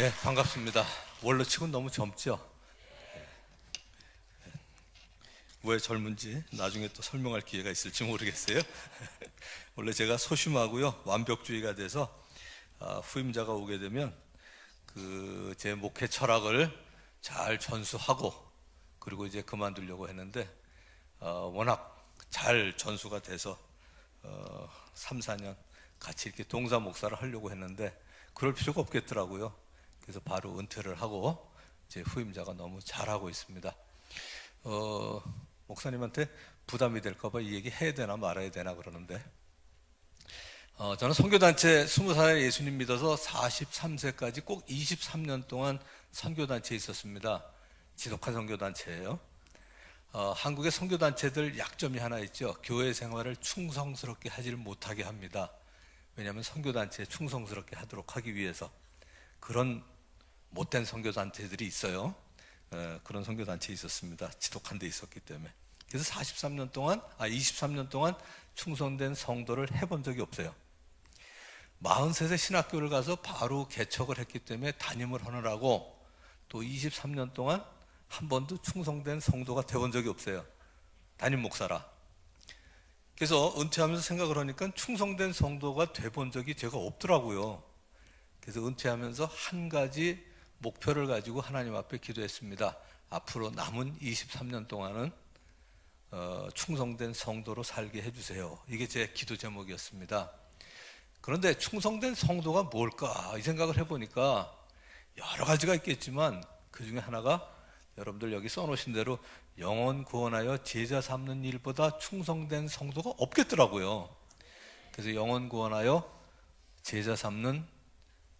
네, 반갑습니다. 원로 치곤 너무 젊죠? 왜 젊은지 나중에 또 설명할 기회가 있을지 모르겠어요. 원래 제가 소심하고요, 완벽주의가 돼서 후임자가 오게 되면 제 목회 철학을 잘 전수하고 그리고 이제 그만두려고 했는데 워낙 잘 전수가 돼서 3, 4년 같이 이렇게 동사 목사를 하려고 했는데 그럴 필요가 없겠더라고요. 그래서 바로 은퇴를 하고 제 후임자가 너무 잘하고 있습니다. 목사님한테 부담이 될까봐 이 얘기 해야 되나 말아야 되나 그러는데 저는 선교단체 20살에 예수님 믿어서 43세까지 꼭 23년 동안 선교단체에 있었습니다. 지독한 선교단체예요. 한국의 선교단체들 약점이 하나 있죠. 교회 생활을 충성스럽게 하지를 못하게 합니다. 왜냐하면 선교단체에 충성스럽게 하도록 하기 위해서 그런 못된 선교단체들이 있어요. 그런 선교단체에 있었습니다. 지독한 데 있었기 때문에. 그래서 23년 동안 충성된 성도를 해본 적이 없어요. 43세 신학교를 가서 바로 개척을 했기 때문에 담임을 하느라고 또 23년 동안 한 번도 충성된 성도가 되어본 적이 없어요. 담임 목사라. 그래서 은퇴하면서 생각을 하니까 충성된 성도가 돼본 적이 제가 없더라고요. 그래서 은퇴하면서 한 가지 목표를 가지고 하나님 앞에 기도했습니다. 앞으로 남은 23년 동안은 충성된 성도로 살게 해주세요. 이게 제 기도 제목이었습니다. 그런데 충성된 성도가 뭘까 이 생각을 해보니까 여러 가지가 있겠지만 그 중에 하나가 여러분들 여기 써놓으신 대로 영혼 구원하여 제자 삼는 일보다 충성된 성도가 없겠더라고요. 그래서 영혼 구원하여 제자 삼는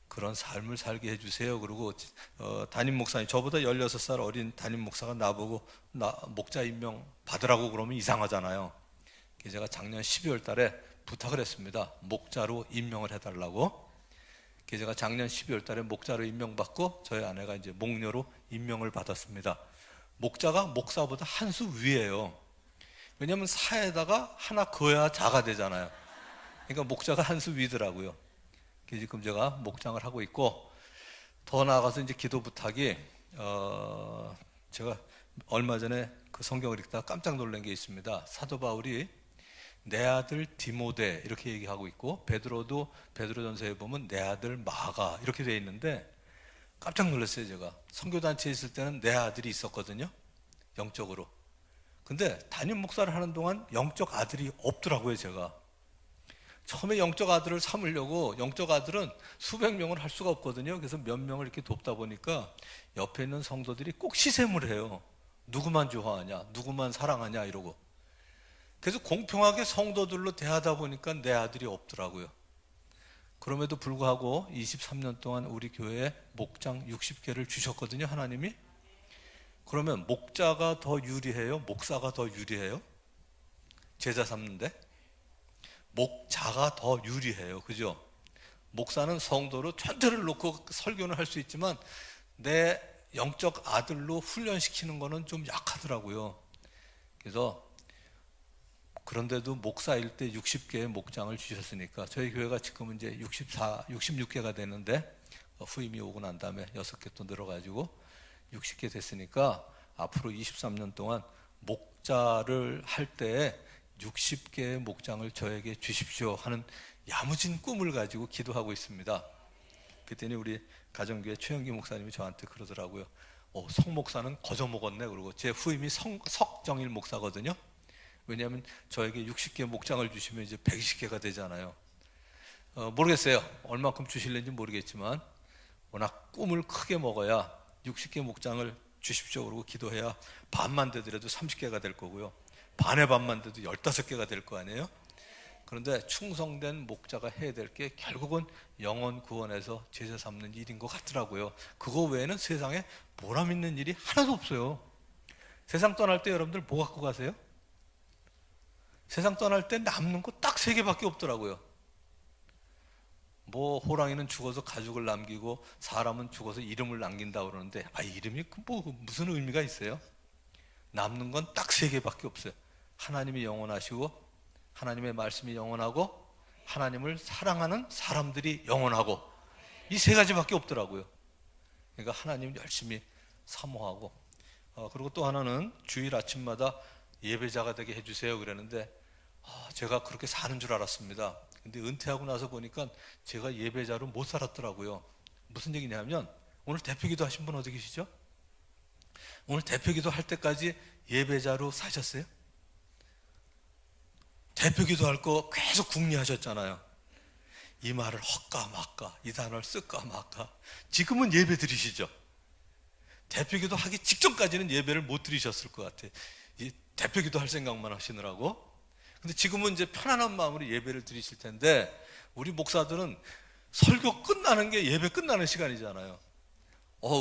그런 삶을 살게 해주세요. 그리고 담임 목사님, 저보다 16살 어린 담임 목사가 나보고 목자 임명 받으라고 그러면 이상하잖아요. 그래서 제가 작년 12월 달에 부탁을 했습니다. 목자로 임명을 해달라고. 그래서 제가 작년 12월 달에 목자로 임명받고 저희 아내가 이제 목녀로 임명을 받았습니다. 목자가 목사보다 한 수 위예요. 왜냐하면 사에다가 하나 그어야 자가 되잖아요. 그러니까 목자가 한 수 위더라고요. 지금 제가 목장을 하고 있고 더 나아가서 이제 기도 부탁이 제가 얼마 전에 그 성경을 읽다가 깜짝 놀란 게 있습니다. 사도 바울이 내 아들 디모데 이렇게 얘기하고 있고 베드로도 베드로전서에 보면 내 아들 마가 이렇게 돼 있는데 깜짝 놀랐어요. 제가 선교단체에 있을 때는 내 아들이 있었거든요, 영적으로. 근데 담임 목사를 하는 동안 영적 아들이 없더라고요. 제가 처음에 영적 아들을 삼으려고, 영적 아들은 수백 명을 할 수가 없거든요. 그래서 몇 명을 이렇게 돕다 보니까 옆에 있는 성도들이 꼭 시샘을 해요. 누구만 좋아하냐, 누구만 사랑하냐 이러고. 그래서 공평하게 성도들로 대하다 보니까 내 아들이 없더라고요. 그럼에도 불구하고 23년 동안 우리 교회에 목장 60개를 주셨거든요, 하나님이. 그러면 목자가 더 유리해요? 목사가 더 유리해요? 제자 삼는데? 목자가 더 유리해요. 그죠? 목사는 성도로 전체를 놓고 설교는 할 수 있지만 내 영적 아들로 훈련시키는 거는 좀 약하더라고요. 그래서 그런데도 목사일 때 60개의 목장을 주셨으니까 저희 교회가 지금은 이제 66개가 되는데 후임이 오고 난 다음에 6개 또 늘어가지고 60개 됐으니까 앞으로 23년 동안 목자를 할 때에 60개의 목장을 저에게 주십시오 하는 야무진 꿈을 가지고 기도하고 있습니다. 그랬더니 우리 가정교회 최영기 목사님이 저한테 그러더라고요. 성 목사는 거저 먹었네. 그러고 제 후임이 석정일 목사거든요. 왜냐하면 저에게 60개 목장을 주시면 이제 120개가 되잖아요. 모르겠어요. 얼마큼 주실는지 모르겠지만 워낙 꿈을 크게 먹어야 60개 목장을 주십시오 그러고 기도해야 반만 되더라도 30개가 될 거고요. 반의 반만 돼도 15개가 될 거 아니에요? 그런데 충성된 목자가 해야 될 게 결국은 영혼 구원해서 제자 삼는 일인 것 같더라고요. 그거 외에는 세상에 보람 있는 일이 하나도 없어요. 세상 떠날 때 여러분들 뭐 갖고 가세요? 세상 떠날 때 남는 거 딱 3개밖에 없더라고요. 뭐 호랑이는 죽어서 가죽을 남기고 사람은 죽어서 이름을 남긴다 그러는데 이름이 뭐 무슨 의미가 있어요? 남는 건 딱 3개밖에 없어요. 하나님이 영원하시고 하나님의 말씀이 영원하고 하나님을 사랑하는 사람들이 영원하고 이 3가지밖에 없더라고요. 그러니까 하나님 열심히 사모하고, 그리고 또 하나는 주일 아침마다 예배자가 되게 해주세요 그랬는데, 제가 그렇게 사는 줄 알았습니다. 근데 은퇴하고 나서 보니까 제가 예배자로 못 살았더라고요. 무슨 얘기냐면, 오늘 대표기도 하신 분 어디 계시죠? 오늘 대표기도 할 때까지 예배자로 사셨어요? 대표기도 할 거 계속 궁리하셨잖아요. 이 말을 헛까 말까, 이 단어를 쓸까 말까. 지금은 예배 드리시죠? 대표기도 하기 직전까지는 예배를 못 드리셨을 것 같아요. 이 대표기도 할 생각만 하시느라고. 근데 지금은 이제 편안한 마음으로 예배를 드리실 텐데, 우리 목사들은 설교 끝나는 게 예배 끝나는 시간이잖아요.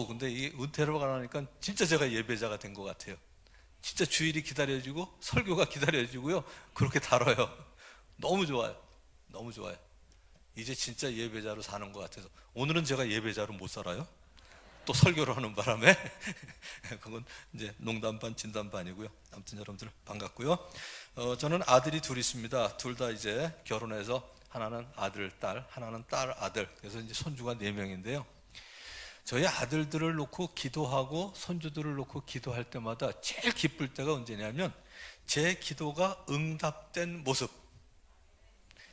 근데 이 은퇴로 가니까 진짜 제가 예배자가 된 것 같아요. 진짜 주일이 기다려지고 설교가 기다려지고요. 그렇게 다뤄요. 너무 좋아요. 너무 좋아요. 이제 진짜 예배자로 사는 것 같아서. 오늘은 제가 예배자로 못 살아요. 또 설교를 하는 바람에. 그건 이제 농담 반 진담 반이고요. 아무튼 여러분들 반갑고요. 저는 아들이 둘 있습니다. 둘 다 이제 결혼해서 하나는 아들, 딸, 하나는 딸, 아들. 그래서 이제 손주가 4명인데요. 저희 아들들을 놓고 기도하고 손주들을 놓고 기도할 때마다 제일 기쁠 때가 언제냐면, 제 기도가 응답된 모습.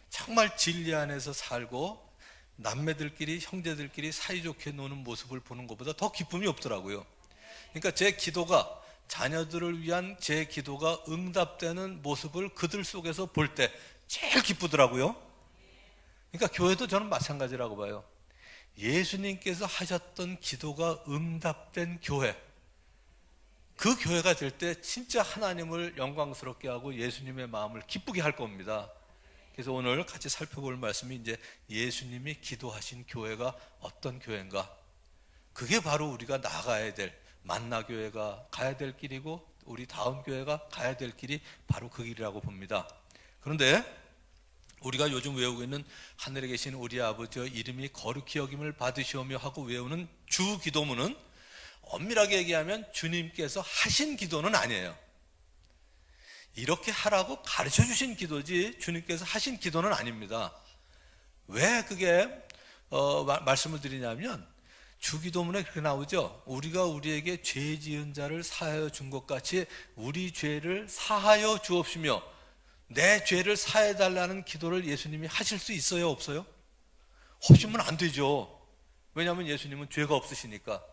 정말 진리 안에서 살고 남매들끼리, 형제들끼리 사이좋게 노는 모습을 보는 것보다 더 기쁨이 없더라고요. 그러니까 제 기도가, 자녀들을 위한 제 기도가 응답되는 모습을 그들 속에서 볼 때 제일 기쁘더라고요. 그러니까 교회도 저는 마찬가지라고 봐요. 예수님께서 하셨던 기도가 응답된 교회, 그 교회가 될 때 진짜 하나님을 영광스럽게 하고 예수님의 마음을 기쁘게 할 겁니다. 그래서 오늘 같이 살펴볼 말씀이 이제 예수님이 기도하신 교회가 어떤 교회인가, 그게 바로 우리가 나가야 될, 만나교회가 가야 될 길이고 우리 다음 교회가 가야 될 길이 바로 그 길이라고 봅니다. 그런데 우리가 요즘 외우고 있는 하늘에 계신 우리 아버지여 이름이 거룩히 여김을 받으시오며 하고 외우는 주 기도문은 엄밀하게 얘기하면 주님께서 하신 기도는 아니에요. 이렇게 하라고 가르쳐 주신 기도지 주님께서 하신 기도는 아닙니다. 왜 그게 말씀을 드리냐면, 주기도문에 그렇게 나오죠. 우리가 우리에게 죄 지은 자를 사하여 준 것 같이 우리 죄를 사하여 주옵시며, 내 죄를 사해달라는 기도를 예수님이 하실 수 있어요, 없어요? 하시면 안 되죠. 왜냐하면 예수님은 죄가 없으시니까.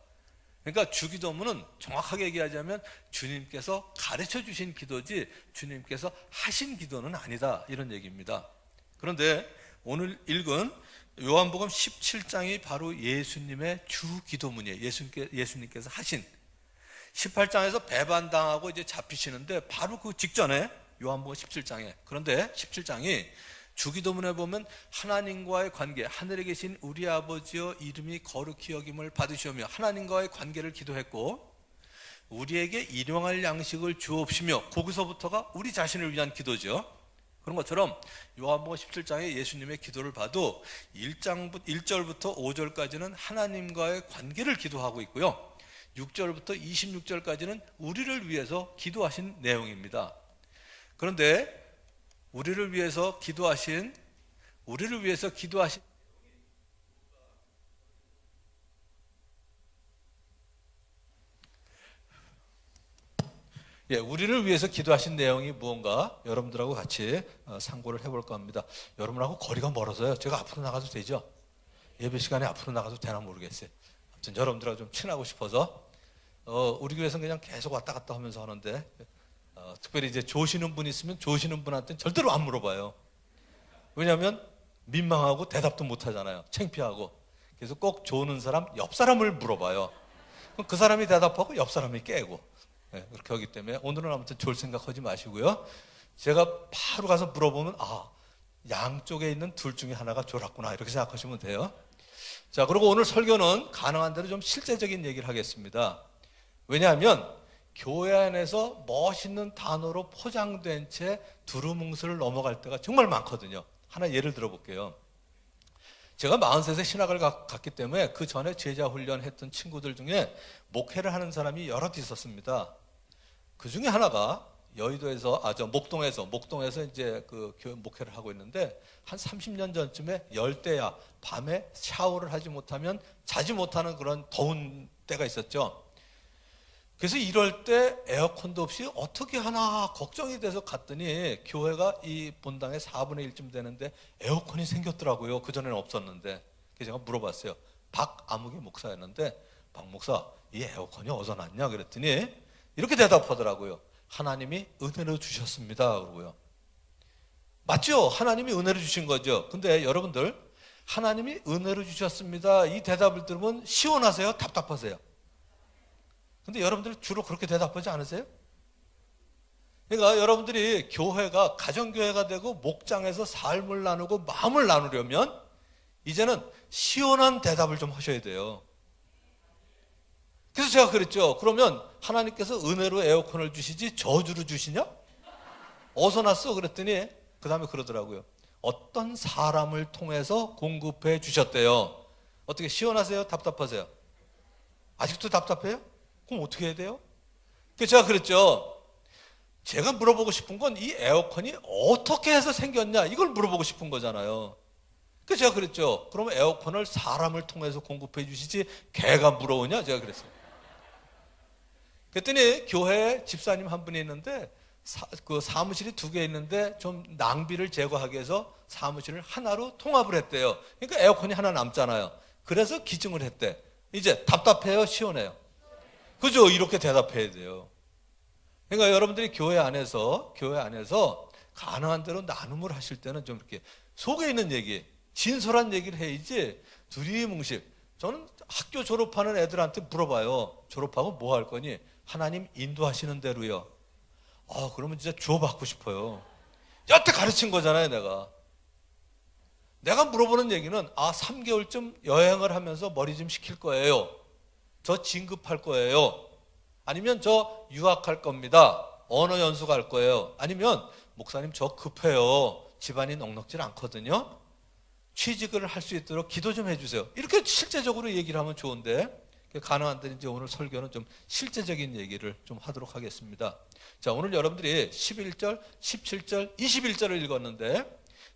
그러니까 주기도문은 정확하게 얘기하자면 주님께서 가르쳐 주신 기도지 주님께서 하신 기도는 아니다, 이런 얘기입니다. 그런데 오늘 읽은 요한복음 17장이 바로 예수님의 주기도문이에요. 예수님께서 하신. 18장에서 배반당하고 이제 잡히시는데 바로 그 직전에 요한복음 17장에, 그런데 17장이 주기도문에 보면 하나님과의 관계, 하늘에 계신 우리 아버지여 이름이 거룩히 여김을 받으시오며, 하나님과의 관계를 기도했고, 우리에게 일용할 양식을 주옵시며, 거기서부터가 우리 자신을 위한 기도죠. 그런 것처럼 요한복음 17장에 예수님의 기도를 봐도 1절부터 5절까지는 하나님과의 관계를 기도하고 있고요, 6절부터 26절까지는 우리를 위해서 기도하신 내용입니다. 그런데 우리를 위해서 기도하신 우리를 위해서 기도하신 내용이 무언가 여러분들하고 같이 상고를 해볼까 합니다. 여러분하고 거리가 멀어서요, 제가 앞으로 나가도 되죠? 예배 시간에 앞으로 나가도 되나 모르겠어요. 아무튼 여러분들하고 좀 친하고 싶어서 우리 교회에서는 그냥 계속 왔다 갔다 하면서 하는데, 특별히 이제 조시는 분 있으면 조시는 분한테는 절대로 안 물어봐요. 왜냐하면 민망하고 대답도 못 하잖아요. 창피하고. 그래서 꼭 조는 사람, 옆 사람을 물어봐요. 그럼 그 사람이 대답하고 옆 사람이 깨고. 그렇게 하기 때문에 오늘은 아무튼 졸 생각하지 마시고요. 제가 바로 가서 물어보면, 양쪽에 있는 둘 중에 하나가 졸았구나, 이렇게 생각하시면 돼요. 자, 그리고 오늘 설교는 가능한 대로 좀 실제적인 얘기를 하겠습니다. 왜냐하면 교회 안에서 멋있는 단어로 포장된 채 두루뭉술을 넘어갈 때가 정말 많거든요. 하나 예를 들어볼게요. 제가 43세 신학을 갔기 때문에 그 전에 제자 훈련했던 친구들 중에 목회를 하는 사람이 여럿 있었습니다. 그 중에 하나가 여의도에서 목동에서 이제 그 교회 목회를 하고 있는데 한 30년 전쯤에 열대야 밤에 샤워를 하지 못하면 자지 못하는 그런 더운 때가 있었죠. 그래서 이럴 때 에어컨도 없이 어떻게 하나 걱정이 돼서 갔더니 교회가 이 본당의 4분의 1쯤 되는데 에어컨이 생겼더라고요. 그전에는 없었는데. 그래서 제가 물어봤어요. 박아무개 목사였는데, 박 목사, 이 에어컨이 어디서 났냐 그랬더니 이렇게 대답하더라고요. 하나님이 은혜로 주셨습니다. 그러고요. 맞죠? 하나님이 은혜로 주신 거죠. 근데 여러분들, 하나님이 은혜로 주셨습니다, 이 대답을 들으면 시원하세요? 답답하세요? 근데 여러분들 주로 그렇게 대답하지 않으세요? 그러니까 여러분들이 교회가 가정교회가 되고 목장에서 삶을 나누고 마음을 나누려면 이제는 시원한 대답을 좀 하셔야 돼요. 그래서 제가 그랬죠. 그러면 하나님께서 은혜로 에어컨을 주시지 저주로 주시냐? 어디서 났어? 그랬더니 그 다음에 그러더라고요. 어떤 사람을 통해서 공급해 주셨대요. 어떻게 시원하세요? 답답하세요? 아직도 답답해요? 그럼 어떻게 해야 돼요? 그래서 제가 그랬죠. 제가 물어보고 싶은 건 이 에어컨이 어떻게 해서 생겼냐, 이걸 물어보고 싶은 거잖아요. 그래서 제가 그랬죠. 그러면 에어컨을 사람을 통해서 공급해 주시지 개가 물어오냐? 제가 그랬어요. 그랬더니 교회에 집사님 한 분이 있는데 그 사무실이 2개 있는데 좀 낭비를 제거하기 위해서 사무실을 하나로 통합을 했대요. 그러니까 에어컨이 하나 남잖아요. 그래서 기증을 했대. 이제 답답해요? 시원해요? 그죠? 이렇게 대답해야 돼요. 그러니까 여러분들이 교회 안에서 가능한 대로 나눔을 하실 때는 좀 이렇게 속에 있는 얘기, 진솔한 얘기를 해야지 두리뭉실. 저는 학교 졸업하는 애들한테 물어봐요. 졸업하고 뭐 할 거니? 하나님 인도하시는 대로요. 그러면 진짜 주워받고 싶어요. 여태 가르친 거잖아요, 내가 물어보는 얘기는 3개월쯤 여행을 하면서 머리 좀 식힐 거예요. 저 진급할 거예요. 아니면 저 유학할 겁니다. 언어 연수 갈 거예요. 아니면 목사님 저 급해요. 집안이 넉넉질 않거든요. 취직을 할 수 있도록 기도 좀 해주세요. 이렇게 실제적으로 얘기를 하면 좋은데, 가능한 데 이제 오늘 설교는 좀 실제적인 얘기를 좀 하도록 하겠습니다. 자, 오늘 여러분들이 11절, 17절, 21절을 읽었는데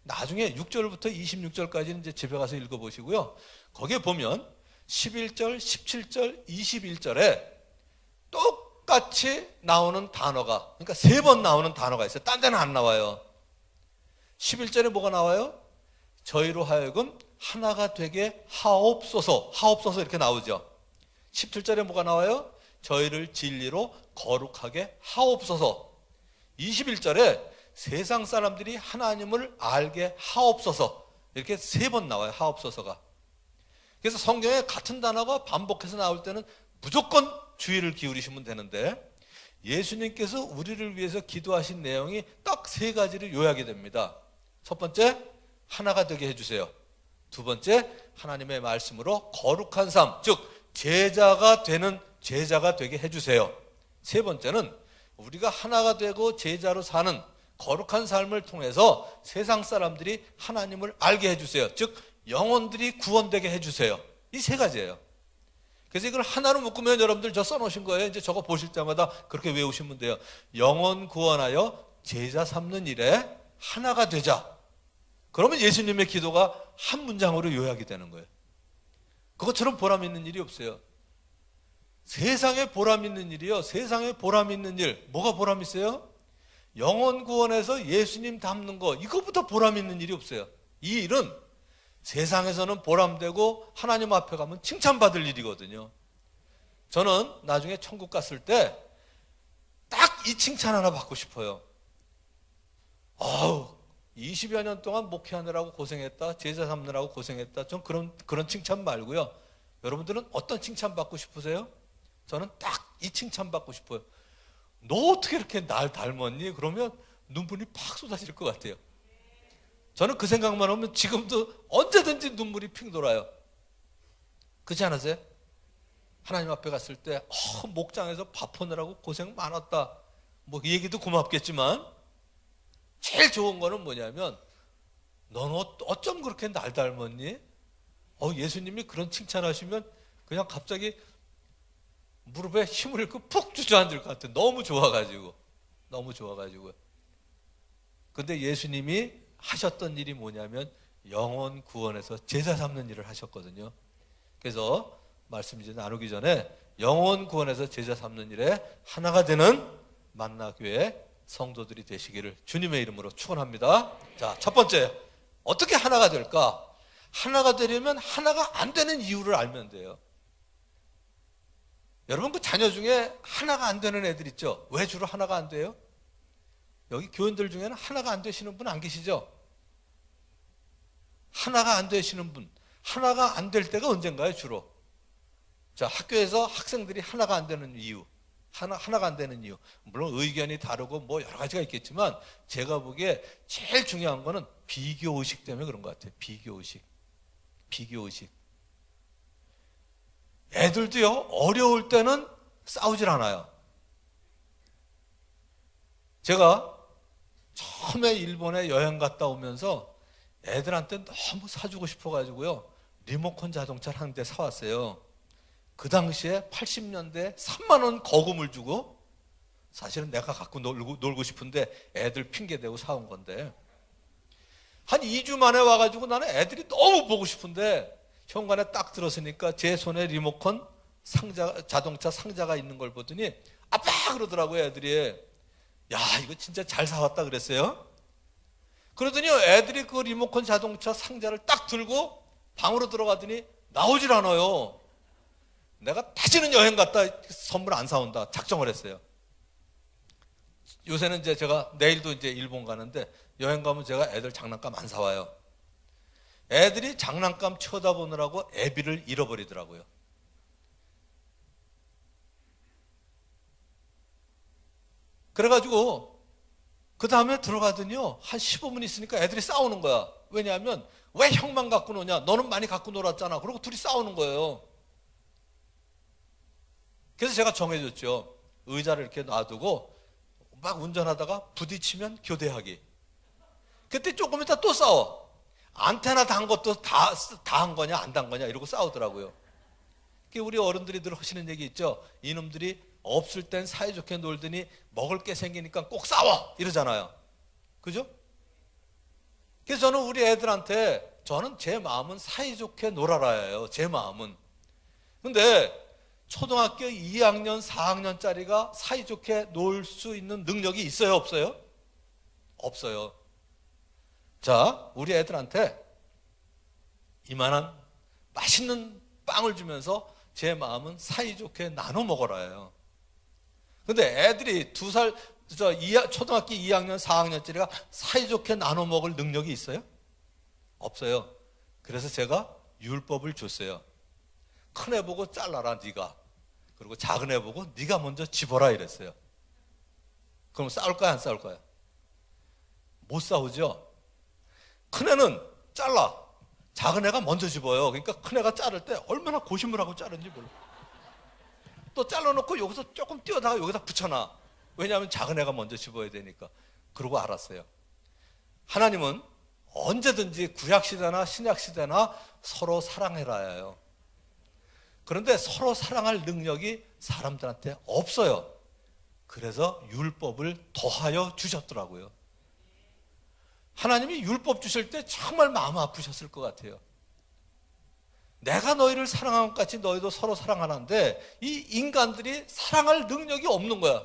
나중에 6절부터 26절까지는 이제 집에 가서 읽어보시고요. 거기에 보면 11절, 17절, 21절에 똑같이 나오는 단어가, 그러니까 3번 나오는 단어가 있어요. 딴 데는 안 나와요. 11절에 뭐가 나와요? 저희로 하여금 하나가 되게 하옵소서. 하옵소서 이렇게 나오죠. 17절에 뭐가 나와요? 저희를 진리로 거룩하게 하옵소서. 21절에 세상 사람들이 하나님을 알게 하옵소서. 이렇게 3번 나와요. 하옵소서가. 그래서 성경에 같은 단어가 반복해서 나올 때는 무조건 주의를 기울이시면 되는데, 예수님께서 우리를 위해서 기도하신 내용이 딱 3가지를 요약이 됩니다. 첫 번째, 하나가 되게 해주세요. 두 번째, 하나님의 말씀으로 거룩한 삶, 즉 제자가 되게 해주세요. 세 번째는 우리가 하나가 되고 제자로 사는 거룩한 삶을 통해서 세상 사람들이 하나님을 알게 해주세요. 즉 영혼들이 구원되게 해주세요. 이 3가지예요. 그래서 이걸 하나로 묶으면 여러분들 저 써놓으신 거예요. 이제 저거 보실 때마다 그렇게 외우시면 돼요. 영혼 구원하여 제자 삼는 일에 하나가 되자. 그러면 예수님의 기도가 한 문장으로 요약이 되는 거예요. 그것처럼 보람 있는 일이 없어요. 세상에 보람 있는 일이요. 세상에 보람 있는 일. 뭐가 보람 있어요? 영혼 구원해서 예수님 닮는 거. 이거보다 보람 있는 일이 없어요. 이 일은 세상에서는 보람되고 하나님 앞에 가면 칭찬받을 일이거든요. 저는 나중에 천국 갔을 때 딱 이 칭찬 하나 받고 싶어요. 20여 년 동안 목회하느라고 고생했다. 제자 삼느라고 고생했다. 전 그런 칭찬 말고요. 여러분들은 어떤 칭찬 받고 싶으세요? 저는 딱 이 칭찬 받고 싶어요. 너 어떻게 이렇게 날 닮았니? 그러면 눈물이 팍 쏟아질 것 같아요. 저는 그 생각만 하면 지금도 언제든지 눈물이 핑 돌아요. 그렇지 않으세요? 하나님 앞에 갔을 때 목장에서 밥 하느라고 고생 많았다. 뭐 이 얘기도 고맙겠지만 제일 좋은 거는 뭐냐면 넌 어쩜 그렇게 날 닮았니? 예수님이 그런 칭찬하시면 그냥 갑자기 무릎에 힘을 잃고 푹 주저앉을 것 같아요. 너무 좋아가지고. 너무 좋아가지고요. 근데 예수님이 하셨던 일이 뭐냐면 영혼 구원에서 제자 삼는 일을 하셨거든요. 그래서 말씀 이제 나누기 전에 영혼 구원에서 제자 삼는 일에 하나가 되는 만나교회 성도들이 되시기를 주님의 이름으로 축원합니다. 자, 첫 번째, 어떻게 하나가 될까? 하나가 되려면 하나가 안 되는 이유를 알면 돼요. 여러분, 그 자녀 중에 하나가 안 되는 애들 있죠? 왜 주로 하나가 안 돼요? 여기 교인들 중에는 하나가 안 되시는 분 안 계시죠? 하나가 안 되시는 분, 하나가 안 될 때가 언젠가요, 주로? 자, 학교에서 학생들이 하나가 안 되는 이유, 하나가 안 되는 이유. 물론 의견이 다르고 뭐 여러 가지가 있겠지만 제가 보기에 제일 중요한 거는 비교의식 때문에 그런 것 같아요. 비교의식. 애들도요, 어려울 때는 싸우질 않아요. 제가 처음에 일본에 여행 갔다 오면서 애들한테 너무 사주고 싶어가지고요, 리모컨 자동차를 한 대 사왔어요. 그 당시에 80년대 3만 원 거금을 주고, 사실은 내가 갖고 놀고 싶은데 애들 핑계대고 사온 건데, 한 2주 만에 와가지고 나는 애들이 너무 보고 싶은데 현관에 딱 들었으니까 제 손에 리모컨 상자, 자동차 상자가 있는 걸 보더니 아빠 그러더라고요. 애들이. 야, 이거 진짜 잘 사왔다 그랬어요. 그러더니 애들이 그 리모컨 자동차 상자를 딱 들고 방으로 들어가더니 나오질 않아요. 내가 다시는 여행 갔다 선물 안 사온다 작정을 했어요. 요새는 이제 제가 내일도 이제 일본 가는데 여행 가면 제가 애들 장난감 안 사와요. 애들이 장난감 쳐다보느라고 애비를 잃어버리더라고요. 그래가지고 그 다음에 들어가더니요, 한 15분 있으니까 애들이 싸우는 거야. 왜냐하면 왜 형만 갖고 노냐, 너는 많이 갖고 놀았잖아. 그러고 둘이 싸우는 거예요. 그래서 제가 정해줬죠. 의자를 이렇게 놔두고 막 운전하다가 부딪히면 교대하기. 그때 조금 있다 또 싸워. 안테나 단 것도 다 한 거냐 안 단 거냐 이러고 싸우더라고요. 우리 어른들이 늘 하시는 얘기 있죠. 이놈들이 없을 땐 사이좋게 놀더니 먹을 게 생기니까 꼭 싸워 이러잖아요. 그죠? 그래서 저는 우리 애들한테, 저는 제 마음은 사이좋게 놀아라예요. 제 마음은. 근데 초등학교 2학년 4학년짜리가 사이좋게 놀 수 있는 능력이 있어요 없어요? 없어요. 자, 우리 애들한테 이만한 맛있는 빵을 주면서 제 마음은 사이좋게 나눠 먹어라예요. 근데 애들이 2살, 초등학교 2학년 4학년짜리가 사이좋게 나눠 먹을 능력이 있어요? 없어요. 그래서 제가 율법을 줬어요. 큰 애 보고 잘라라 네가, 그리고 작은 애 보고 네가 먼저 집어라 이랬어요. 그럼 싸울 거야 안 싸울 거야? 못 싸우죠. 큰 애는 잘라, 작은 애가 먼저 집어요. 그러니까 큰 애가 자를 때 얼마나 고심을 하고 자른지 몰라. 또 잘라놓고 여기서 조금 띄어다가 여기다 붙여놔. 왜냐하면 작은 애가 먼저 집어야 되니까. 그러고 알았어요. 하나님은 언제든지 구약시대나 신약시대나 서로 사랑해라예요. 그런데 서로 사랑할 능력이 사람들한테 없어요. 그래서 율법을 더하여 주셨더라고요. 하나님이 율법 주실 때 정말 마음 아프셨을 것 같아요. 내가 너희를 사랑한 것 같이 너희도 서로 사랑하는데 이 인간들이 사랑할 능력이 없는 거야.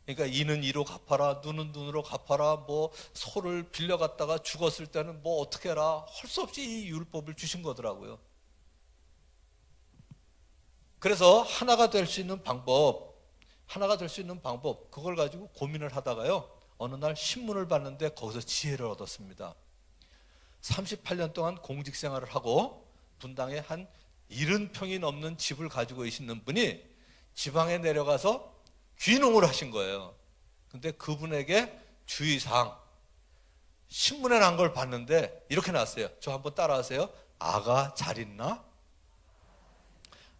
그러니까 이는 이로 갚아라, 눈은 눈으로 갚아라, 뭐 소를 빌려갔다가 죽었을 때는 뭐 어떻게 해라, 할 수 없이 이 율법을 주신 거더라고요. 그래서 하나가 될 수 있는 방법, 그걸 가지고 고민을 하다가요, 어느 날 신문을 봤는데 거기서 지혜를 얻었습니다. 38년 동안 공직 생활을 하고 분당에 한 70평이 넘는 집을 가지고 계시는 분이 지방에 내려가서 귀농을 하신 거예요. 근데 그분에게 주의사항, 신문에 난 걸 봤는데 이렇게 나왔어요. 저 한번 따라하세요. 아가 잘 있나?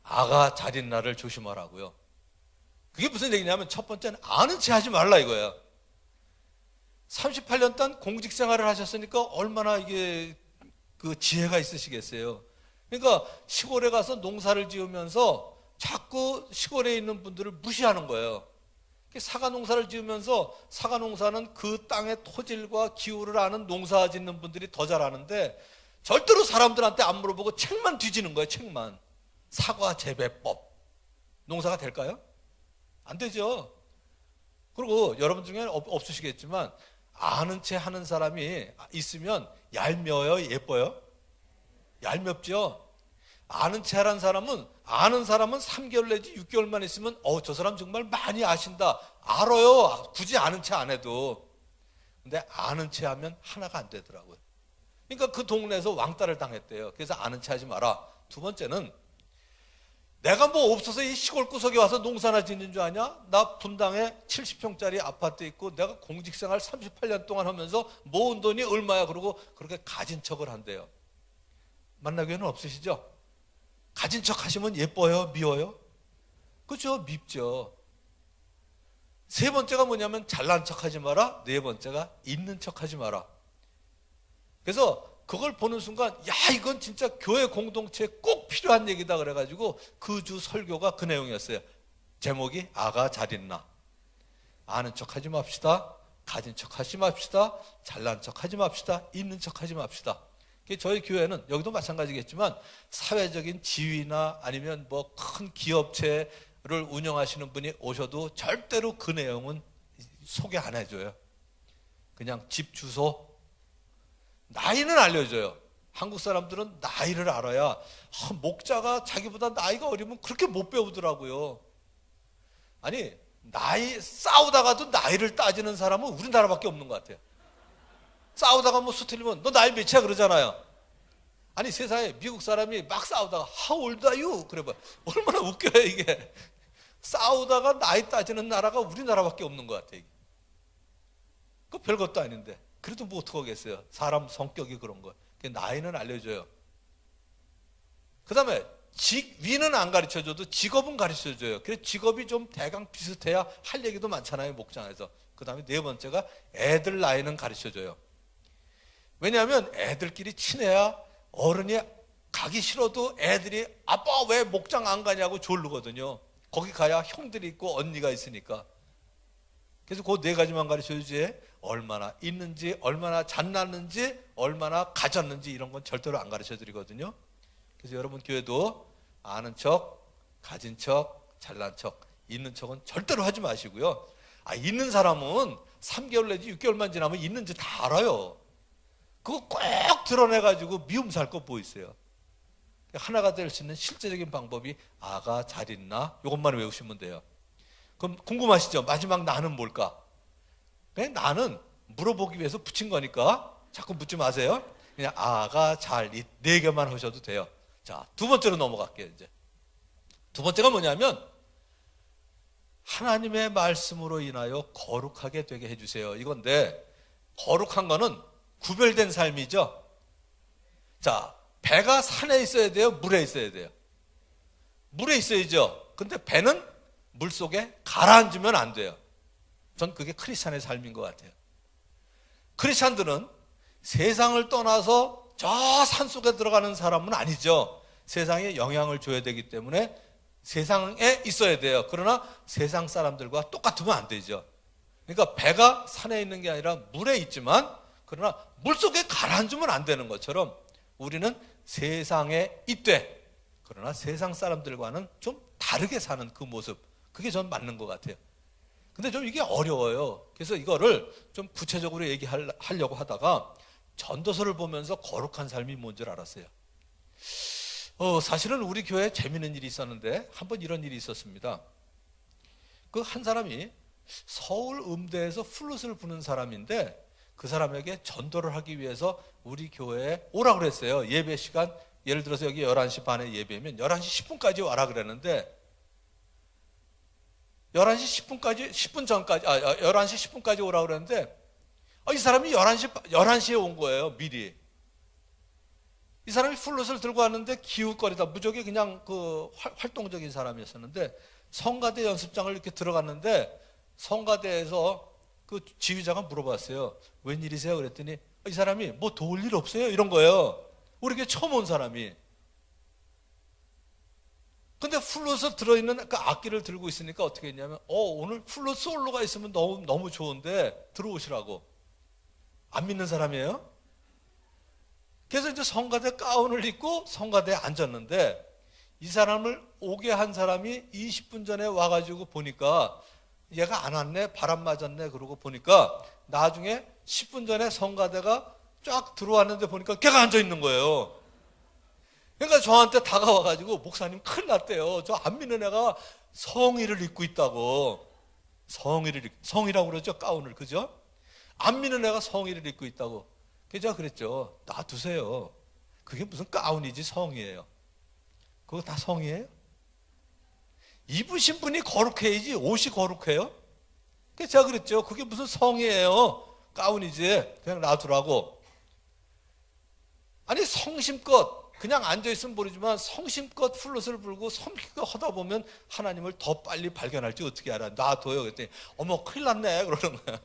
아가 잘 있나를 조심하라고요. 그게 무슨 얘기냐면 첫 번째는 아는 체 하지 말라 이거예요. 38년 동안 공직 생활을 하셨으니까 얼마나 이게 그 지혜가 있으시겠어요. 그러니까 시골에 가서 농사를 지으면서 자꾸 시골에 있는 분들을 무시하는 거예요. 사과 농사를 지으면서 사과 농사는 그 땅의 토질과 기후를 아는 농사 짓는 분들이 더 잘하는데 절대로 사람들한테 안 물어보고 책만 뒤지는 거예요. 책만. 사과 재배법. 농사가 될까요? 안 되죠. 그리고 여러분 중에 없으시겠지만 아는 채 하는 사람이 있으면 얄미워요? 예뻐요? 얄밉죠. 아는 채 하는 사람은, 아는 사람은 3개월 내지 6개월만 있으면 저 사람 정말 많이 아신다. 알아요. 굳이 아는 채 안 해도. 근데 아는 채 하면 하나가 안 되더라고요. 그러니까 그 동네에서 왕따를 당했대요. 그래서 아는 채 하지 마라. 두 번째는 내가 뭐 없어서 이 시골 구석에 와서 농사나 짓는 줄 아냐? 나 분당에 70평짜리 아파트 있고 내가 공직생활 38년 동안 하면서 모은 돈이 얼마야? 그러고 그렇게 가진 척을 한대요. 만나기에는 없으시죠? 가진 척 하시면 예뻐요? 미워요? 그렇죠? 밉죠. 세 번째가 뭐냐면 잘난 척 하지 마라. 네 번째가 있는 척 하지 마라. 그래서 그걸 보는 순간 야 이건 진짜 교회 공동체에 꼭 필요한 얘기다 그래가지고 그 주 설교가 그 내용이었어요. 제목이 아가 잘 있나. 아는 척 하지 맙시다. 가진 척 하지 맙시다. 잘난 척 하지 맙시다. 있는 척 하지 맙시다. 저희 교회는 여기도 마찬가지겠지만 사회적인 지위나 아니면 뭐 큰 기업체를 운영하시는 분이 오셔도 절대로 그 내용은 소개 안 해줘요. 그냥 집 주소, 나이는 알려줘요. 한국 사람들은 나이를 알아야 목자가 자기보다 나이가 어리면 그렇게 못 배우더라고요. 아니 나이 싸우다가도 나이를 따지는 사람은 우리나라밖에 없는 것 같아요. 싸우다가 뭐 수틀리면 너 나이 몇이야 그러잖아요. 아니 세상에 미국 사람이 막 싸우다가 How old are you? 그래 봐. 얼마나 웃겨요 이게. 싸우다가 나이 따지는 나라가 우리나라밖에 없는 것 같아요. 그 별것도 아닌데 그래도 뭐 어떡하겠어요. 사람 성격이 그런 거. 나이는 알려줘요. 그 다음에 위는 안 가르쳐줘도 직업은 가르쳐줘요. 그래서 직업이 좀 대강 비슷해야 할 얘기도 많잖아요 목장에서. 그 다음에 네 번째가 애들 나이는 가르쳐줘요. 왜냐하면 애들끼리 친해야 어른이 가기 싫어도 애들이 아빠 왜 목장 안 가냐고 졸르거든요. 거기 가야 형들이 있고 언니가 있으니까. 그래서 그 네 가지만 가르쳐주지 얼마나 있는지, 얼마나 잣났는지, 얼마나 가졌는지 이런 건 절대로 안 가르쳐드리거든요. 그래서 여러분 교회도 아는 척, 가진 척, 잘난 척, 있는 척은 절대로 하지 마시고요. 있는 사람은 3개월 내지 6개월만 지나면 있는지 다 알아요. 그거 꼭 드러내가지고 미움 살 거 뭐 있어요. 하나가 될 수 있는 실제적인 방법이 아가 잘 있나? 이것만 외우시면 돼요. 그럼 궁금하시죠? 마지막 나는 뭘까? 그냥 나는 물어보기 위해서 붙인 거니까 자꾸 묻지 마세요. 그냥 아가 잘 있, 네 개만 하셔도 돼요. 자, 두 번째로 넘어갈게요. 이제 두 번째가 뭐냐면 하나님의 말씀으로 인하여 거룩하게 되게 해주세요. 이건데 거룩한 거는 구별된 삶이죠. 자, 배가 산에 있어야 돼요? 물에 있어야 돼요? 물에 있어야죠. 근데 배는 물속에 가라앉으면 안 돼요. 전 그게 크리스찬의 삶인 것 같아요. 크리스찬들은 세상을 떠나서 저 산속에 들어가는 사람은 아니죠. 세상에 영향을 줘야 되기 때문에 세상에 있어야 돼요. 그러나 세상 사람들과 똑같으면 안 되죠. 그러니까 배가 산에 있는 게 아니라 물에 있지만 그러나 물속에 가라앉으면 안 되는 것처럼 우리는 세상에 있되 그러나 세상 사람들과는 좀 다르게 사는 그 모습, 그게 전 맞는 것 같아요. 근데 좀 이게 어려워요. 그래서 이거를 좀 구체적으로 얘기하려고 하다가 전도서를 보면서 거룩한 삶이 뭔지 알았어요. 사실은 우리 교회에 재미있는 일이 있었는데 한번 이런 일이 있었습니다. 그 한 사람이 서울 음대에서 플룻을 부는 사람인데 그 사람에게 전도를 하기 위해서 우리 교회에 오라고 그랬어요. 예배 시간, 예를 들어서 여기 11시 반에 예배면 11시 10분까지 와라 그랬는데 11시 10분까지, 10분 전까지, 11시 10분까지 오라고 그랬는데 이 사람이 11시에 온 거예요, 미리. 이 사람이 플룻을 들고 왔는데 기웃거리다, 무적이 그냥 그 활동적인 사람이었었는데 성가대 연습장을 이렇게 들어갔는데 성가대에서 그 지휘자가 물어봤어요. 웬일이세요? 그랬더니 이 사람이 뭐 도울 일 없어요? 이런 거예요. 우리 교회 처음 온 사람이. 근데 플룻을 들어있는 그 악기를 들고 있으니까 어떻게 했냐면 오늘 플룻 솔로가 있으면 너무 좋은데 들어오시라고. 안 믿는 사람이에요? 그래서 이제 성가대 가운을 입고 성가대에 앉았는데 이 사람을 오게 한 사람이 20분 전에 와가지고 보니까 얘가 안 왔네, 바람 맞았네 그러고 보니까 나중에 10분 전에 성가대가 쫙 들어왔는데 보니까 걔가 앉아있는 거예요. 그러니까 저한테 다가와가지고 목사님 큰일 났대요. 저 안 믿는 애가 성의를 입고 있다고. 성의라고 그러죠, 가운을. 그죠? 안 믿는 애가 성의를 입고 있다고. 그래서 제가 그랬죠. 놔두세요. 그게 무슨 가운이지 성의예요. 그거 다 성의예요? 입으신 분이 거룩해야지 옷이 거룩해요? 그래서 제가 그랬죠. 그게 무슨 성의예요? 가운이지. 그냥 놔두라고. 아니 성심껏 그냥 앉아있으면 모르지만 성심껏 플룻을 불고 성심껏 하다 보면 하나님을 더 빨리 발견할지 어떻게 알아. 놔둬요. 그랬더니 어머 큰일 났네 그러는 거야.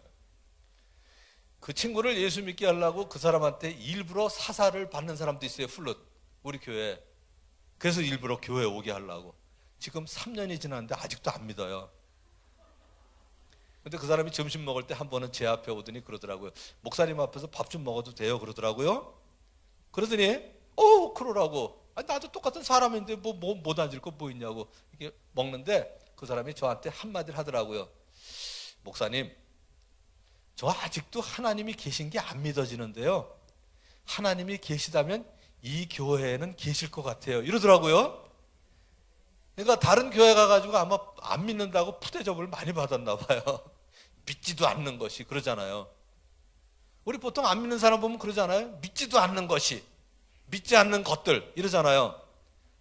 그 친구를 예수 믿게 하려고 그 사람한테 일부러 사사를 받는 사람도 있어요. 플룻 우리 교회에. 그래서 일부러 교회에 오게 하려고. 지금 3년이 지났는데 아직도 안 믿어요. 근데 그 사람이 점심 먹을 때 한 번은 제 앞에 오더니 그러더라고요. 목사님 앞에서 밥 좀 먹어도 돼요 그러더라고요. 그러더니 그러라고. 아니, 나도 똑같은 사람인데 못 앉을 거 뭐 있냐고 이렇게 먹는데 그 사람이 저한테 한마디를 하더라고요. 목사님, 저 아직도 하나님이 계신 게 안 믿어지는데요. 하나님이 계시다면 이 교회에는 계실 것 같아요. 이러더라고요. 그러니까 다른 교회 가가지고 아마 안 믿는다고 푸대접을 많이 받았나 봐요. 믿지도 않는 것이 그러잖아요. 우리 보통 안 믿는 사람 보면 그러잖아요. 믿지도 않는 것이, 믿지 않는 것들 이러잖아요.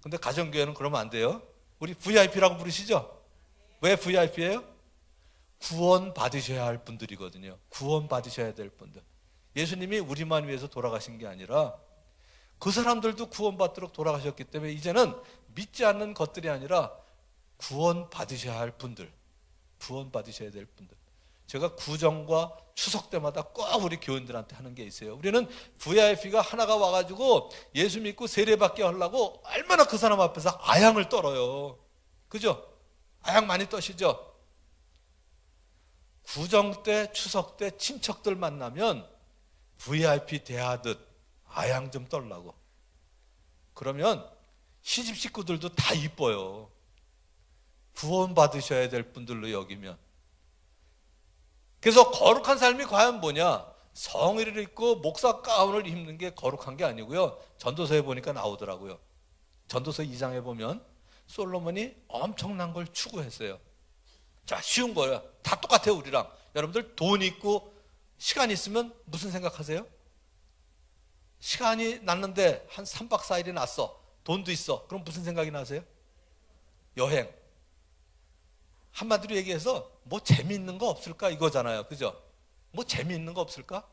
근데 가정교회는 그러면 안 돼요. 우리 VIP라고 부르시죠? 왜 VIP예요? 구원 받으셔야 할 분들이거든요. 구원 받으셔야 될 분들. 예수님이 우리만 위해서 돌아가신 게 아니라 그 사람들도 구원 받도록 돌아가셨기 때문에 이제는 믿지 않는 것들이 아니라 구원 받으셔야 할 분들, 구원 받으셔야 될 분들. 제가 구정과 추석 때마다 꼭 우리 교인들한테 하는 게 있어요. 우리는 VIP가 하나가 와가지고 예수 믿고 세례받게 하려고 얼마나 그 사람 앞에서 아양을 떨어요. 그죠? 아양 많이 떠시죠? 구정 때, 추석 때 친척들 만나면 VIP 대하듯 아양 좀 떨라고. 그러면 시집 식구들도 다 이뻐요. 구원 받으셔야 될 분들로 여기면. 그래서 거룩한 삶이 과연 뭐냐? 성의를 입고 목사 가운을 입는 게 거룩한 게 아니고요. 전도서에 보니까 나오더라고요. 전도서 2장에 보면 솔로몬이 엄청난 걸 추구했어요. 자, 쉬운 거예요. 다 똑같아요, 우리랑. 여러분들 돈 있고 시간 있으면 무슨 생각하세요? 시간이 났는데 한 3박 4일이 났어. 돈도 있어. 그럼 무슨 생각이 나세요? 여행. 한마디로 얘기해서 뭐 재미있는 거 없을까 이거잖아요. 그죠? 뭐 재미있는 거 없을까?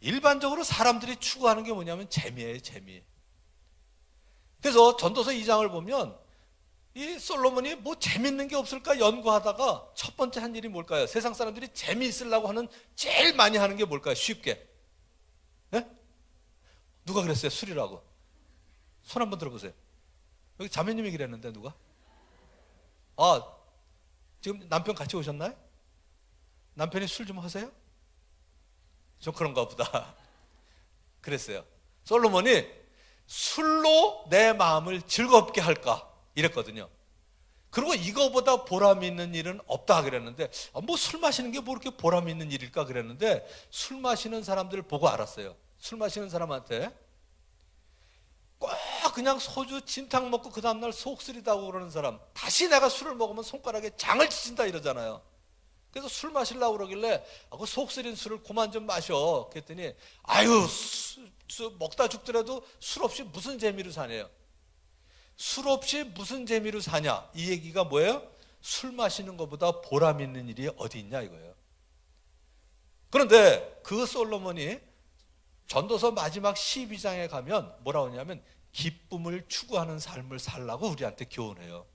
일반적으로 사람들이 추구하는 게 뭐냐면 재미예요, 재미. 그래서 전도서 2장을 보면 이 솔로몬이 뭐 재미있는 게 없을까 연구하다가 첫 번째 한 일이 뭘까요? 세상 사람들이 재미있으려고 하는 제일 많이 하는 게 뭘까요? 쉽게. 네? 누가 그랬어요? 술이라고. 손 한번 들어보세요. 여기 자매님이 그랬는데 누가? 지금 남편 같이 오셨나요? 남편이 술 좀 하세요? 좀 그런가 보다. 그랬어요. 솔로몬이 술로 내 마음을 즐겁게 할까 이랬거든요. 그리고 이거보다 보람 있는 일은 없다 그랬는데 뭐 술 마시는 게 뭐 이렇게 보람 있는 일일까 그랬는데 술 마시는 사람들을 보고 알았어요. 술 마시는 사람한테 꼭 그냥 소주 진탕 먹고 그 다음날 속 쓰리다고 그러는 사람, 다시 내가 술을 먹으면 손가락에 장을 치진다 이러잖아요. 그래서 술 마시려고 그러길래 그 속 쓰린 술을 그만 좀 마셔 그랬더니 아유 먹다 죽더라도 술 없이 무슨 재미로 사냐요. 술 없이 무슨 재미로 사냐 이 얘기가 뭐예요? 술 마시는 것보다 보람 있는 일이 어디 있냐 이거예요. 그런데 그 솔로몬이 전도서 마지막 12장에 가면 뭐라고 하냐면 기쁨을 추구하는 삶을 살라고 우리한테 교훈해요.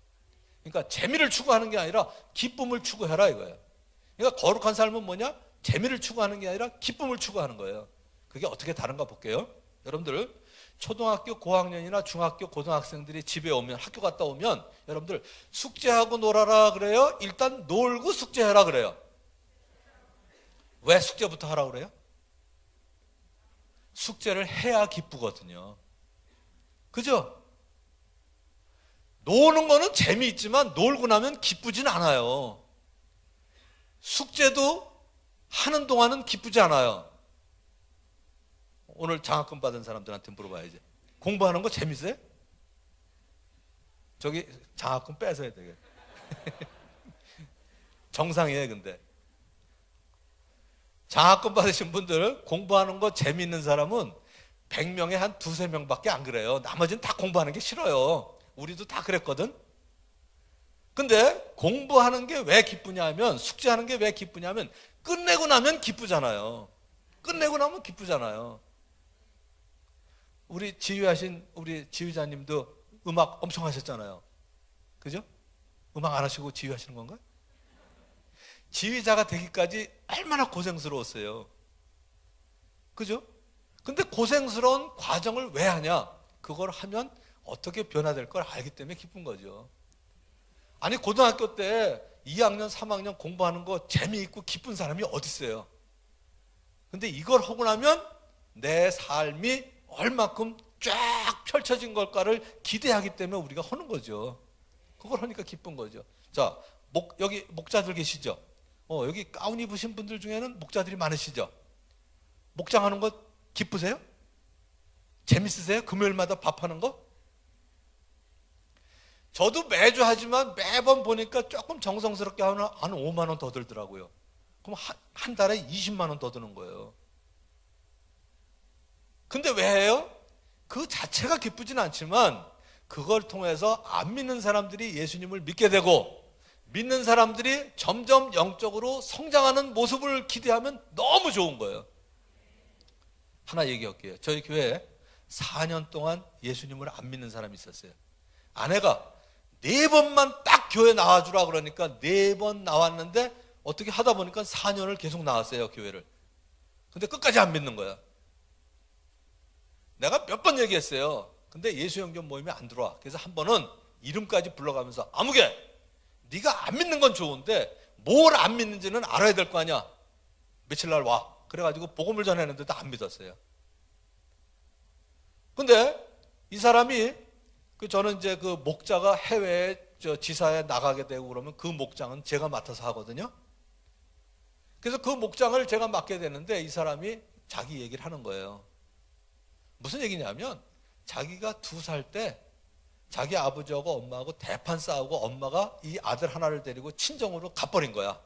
그러니까 재미를 추구하는 게 아니라 기쁨을 추구해라 이거예요. 그러니까 거룩한 삶은 뭐냐? 재미를 추구하는 게 아니라 기쁨을 추구하는 거예요. 그게 어떻게 다른가 볼게요. 여러분들 초등학교 고학년이나 중학교 고등학생들이 집에 오면, 학교 갔다 오면 여러분들 숙제하고 놀아라 그래요? 일단 놀고 숙제해라 그래요? 왜 숙제부터 하라고 그래요? 숙제를 해야 기쁘거든요. 그죠? 노는 거는 재미있지만 놀고 나면 기쁘진 않아요. 숙제도 하는 동안은 기쁘지 않아요. 오늘 장학금 받은 사람들한테 물어봐야지. 공부하는 거 재밌어요? 저기 장학금 뺏어야 되겠. 정상이에요. 근데 장학금 받으신 분들 공부하는 거 재밌는 사람은 100명에 한 2~3명밖에 안 그래요. 나머지는 다 공부하는 게 싫어요. 우리도 다 그랬거든. 근데 공부하는 게 왜 기쁘냐면, 숙제하는 게 왜 기쁘냐면 끝내고 나면 기쁘잖아요. 끝내고 나면 기쁘잖아요. 우리 지휘하신 우리 지휘자님도 음악 엄청 하셨잖아요. 그죠? 음악 안 하시고 지휘하시는 건가요? 지휘자가 되기까지 얼마나 고생스러웠어요. 그죠? 근데 고생스러운 과정을 왜 하냐? 그걸 하면 어떻게 변화될 걸 알기 때문에 기쁜 거죠. 아니, 고등학교 때 2학년, 3학년 공부하는 거 재미있고 기쁜 사람이 어디 있어요? 근데 이걸 하고 나면 내 삶이 얼마큼 쫙 펼쳐진 걸까를 기대하기 때문에 우리가 하는 거죠. 그걸 하니까 기쁜 거죠. 자, 여기 목자들 계시죠? 여기 가운 입으신 분들 중에는 목자들이 많으시죠? 목장하는 거 기쁘세요? 재밌으세요? 금요일마다 밥하는 거? 저도 매주 하지만 매번 보니까 조금 정성스럽게 하면 한 5만 원 더 들더라고요. 그럼 한 달에 20만 원 더 드는 거예요. 근데 왜 해요? 그 자체가 기쁘진 않지만 그걸 통해서 안 믿는 사람들이 예수님을 믿게 되고, 믿는 사람들이 점점 영적으로 성장하는 모습을 기대하면 너무 좋은 거예요. 하나 얘기할게요. 저희 교회에 4년 동안 예수님을 안 믿는 사람이 있었어요. 아내가 4번만 딱 교회 나와주라 그러니까 4번 나왔는데 어떻게 하다 보니까 4년을 계속 나왔어요, 교회를. 근데 끝까지 안 믿는 거야. 내가 몇 번 얘기했어요. 근데 예수영전 모임에 안 들어와. 그래서 한 번은 이름까지 불러가면서, 아무개, 네가 안 믿는 건 좋은데 뭘 안 믿는지는 알아야 될 거 아니야. 며칠 날 와. 그래가지고 복음을 전했는데도 안 믿었어요. 근데 이 사람이, 저는 이제 그 목자가 해외에 지사에 나가게 되고 그러면 그 목장은 제가 맡아서 하거든요. 그래서 그 목장을 제가 맡게 되는데 이 사람이 자기 얘기를 하는 거예요. 무슨 얘기냐면, 자기가 2살 때 자기 아버지하고 엄마하고 대판 싸우고 엄마가 이 아들 하나를 데리고 친정으로 가버린 거야.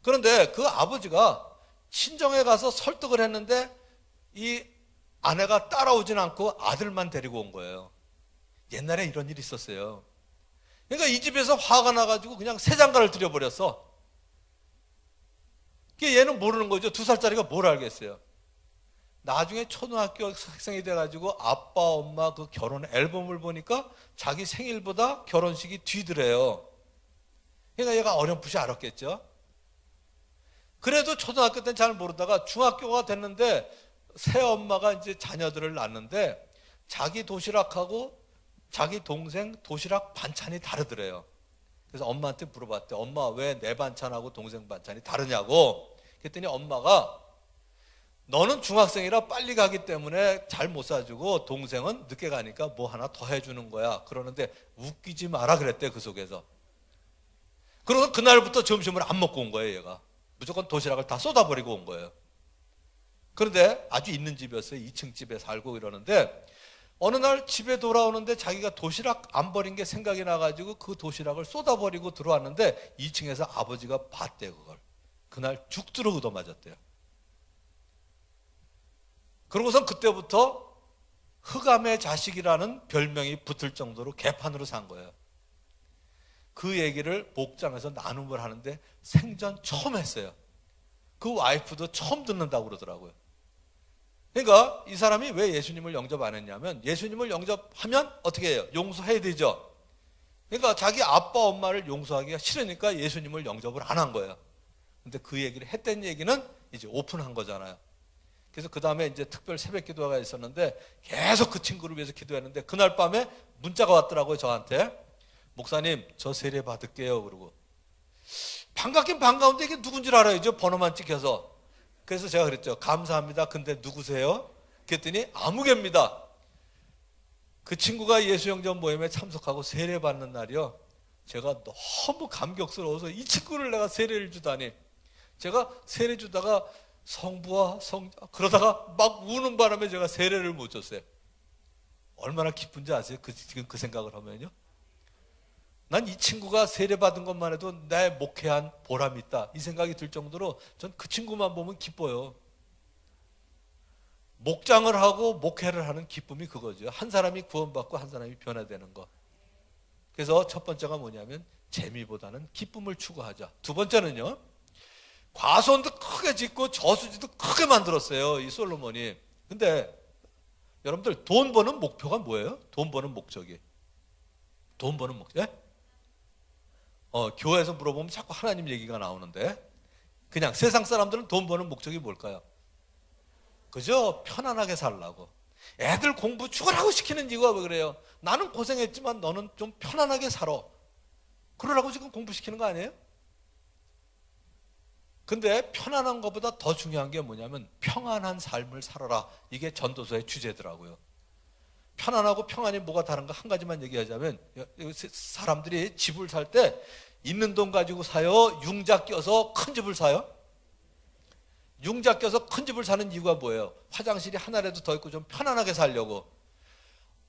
그런데 그 아버지가 친정에 가서 설득을 했는데 이 아내가 따라오진 않고 아들만 데리고 온 거예요. 옛날에 이런 일이 있었어요. 그러니까 이 집에서 화가 나가지고 그냥 새 장가를 들여버렸어. 얘는 모르는 거죠. 2살짜리가 뭘 알겠어요. 나중에 초등학교 학생이 돼가지고 아빠 엄마 그 결혼 앨범을 보니까 자기 생일보다 결혼식이 뒤더래요. 그러니까 얘가 어렴풋이 알았겠죠. 그래도 초등학교 때는 잘 모르다가 중학교가 됐는데 새 엄마가 이제 자녀들을 낳는데 자기 도시락하고 자기 동생 도시락 반찬이 다르더래요. 그래서 엄마한테 물어봤대. 엄마, 왜 내 반찬하고 동생 반찬이 다르냐고. 그랬더니 엄마가, 너는 중학생이라 빨리 가기 때문에 잘 못 사주고 동생은 늦게 가니까 뭐 하나 더 해주는 거야. 그러는데 웃기지 마라 그랬대, 그 속에서. 그러고 그날부터 점심을 안 먹고 온 거예요. 얘가 무조건 도시락을 다 쏟아버리고 온 거예요. 그런데 아주 있는 집이었어요. 2층 집에 살고 이러는데 어느 날 집에 돌아오는데 자기가 도시락 안 버린 게 생각이 나가지고 그 도시락을 쏟아버리고 들어왔는데 2층에서 아버지가 봤대요. 그걸. 그날 죽 들어 얻어맞았대요. 그러고선 그때부터 흑암의 자식이라는 별명이 붙을 정도로 개판으로 산 거예요. 그 얘기를 목장에서 나눔을 하는데 생전 처음 했어요. 그 와이프도 처음 듣는다고 그러더라고요. 그러니까 이 사람이 왜 예수님을 영접 안 했냐면, 예수님을 영접하면 어떻게 해요? 용서해야 되죠. 그러니까 자기 아빠 엄마를 용서하기가 싫으니까 예수님을 영접을 안 한 거예요. 근데 그 얘기를 했던 얘기는 이제 오픈한 거잖아요. 그래서 그 다음에 이제 특별 새벽 기도가 있었는데 계속 그 친구를 위해서 기도했는데 그날 밤에 문자가 왔더라고요, 저한테. 목사님, 저 세례 받을게요. 그러고. 반갑긴 반가운데 이게 누군지 알아야죠, 번호만 찍혀서. 그래서 제가 그랬죠. 감사합니다. 근데 누구세요? 그랬더니 아무개입니다. 그 친구가 예수영전 모임에 참석하고 세례 받는 날이요. 제가 너무 감격스러워서 이 친구를 내가 세례를 주다니. 제가 세례 주다가 성부와 성자 그러다가 막 우는 바람에 제가 세례를 못 줬어요. 얼마나 기쁜지 아세요? 지금 그 생각을 하면요. 난 이 친구가 세례 받은 것만 해도 내 목회한 보람이 있다. 이 생각이 들 정도로 전 그 친구만 보면 기뻐요. 목장을 하고 목회를 하는 기쁨이 그거죠. 한 사람이 구원받고 한 사람이 변화되는 거. 그래서 첫 번째가 뭐냐면 재미보다는 기쁨을 추구하자. 두 번째는요. 과수원도 크게 짓고 저수지도 크게 만들었어요, 이 솔로몬이. 근데 여러분들 돈 버는 목표가 뭐예요? 돈 버는 목적이. 돈 버는 목적? 예? 교회에서 물어보면 자꾸 하나님 얘기가 나오는데 그냥 세상 사람들은 돈 버는 목적이 뭘까요? 그죠? 편안하게 살라고. 애들 공부 죽으라고 시키는 이유가 왜 그래요? 나는 고생했지만 너는 좀 편안하게 살아. 그러라고 지금 공부시키는 거 아니에요? 근데 편안한 것보다 더 중요한 게 뭐냐면 평안한 삶을 살아라. 이게 전도서의 주제더라고요. 편안하고 평안이 뭐가 다른가 한 가지만 얘기하자면 사람들이 집을 살 때 있는 돈 가지고 사요? 융자 껴서 큰 집을 사요? 융자 껴서 큰 집을 사는 이유가 뭐예요? 화장실이 하나라도 더 있고 좀 편안하게 살려고.